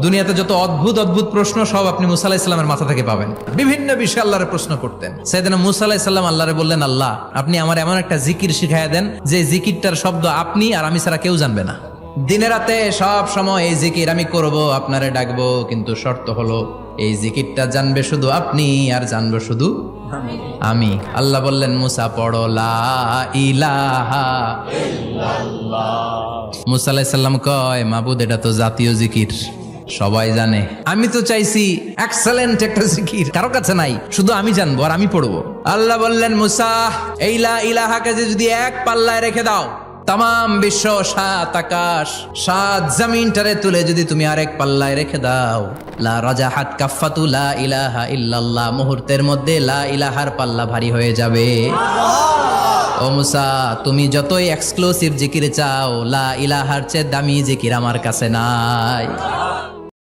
দুনিয়াতে যত অদ্ভুত অদ্ভুত প্রশ্ন সব আপনি মুসা আলাহিস সাল্লামের মাথা থেকে পাবেন। বিভিন্ন বিষয়ে আল্লাহরে প্রশ্ন করতেন। সাইয়েদনা মুসা আলাহিস সাল্লাম আল্লাহরে বললেন, আল্লাহ আপনি আমার এমন একটা জিকির শিখাইয়া দেন যে জিকিরটার শব্দ আপনি আর আমি ছাড়া কেউ জানবে না। দিনে রাতে সব সময় এই জিকির আমি করব, আপনারে ডাকবো, কিন্তু শর্ত হলো এই জিকিরটা জানবে শুধু আপনি আর জানবো শুধু আমি। আল্লাহ বললেন, মুসা পড়ো লা ইলাহা ইল্লাল্লাহ। মুসা আলাইহিস সালাম কয়, মাবুদ এটা তো জাতীয় জিকির, সবাই জানে। আমি তো চাইছি এক্সেলেন্ট একটা জিকির, কারো কাছে নাই, শুধু আমি জানবো আর আমি পড়বো। আল্লাহ বললেন, মুসা এই লা ইলাহাকে যদি এক পাল্লায় রেখে দাও, তাম বিশ্ব, 7 আকাশ 7 জমিনটারে তুলে যদি তুমি আরেক পাল্লায় রেখে দাও, লা রাজাহাত কাফাতু লা ইলাহা ইল্লাল্লাহ, মুহূর্তের মধ্যে লা ইলাহার পাল্লা ভারী হয়ে যাবে। ও মুসা, তুমি যতই এক্সক্লুসিভ জিকির চাও, লা ইলাহার চেয়ে দামি জিকির আমার কাছে নাই।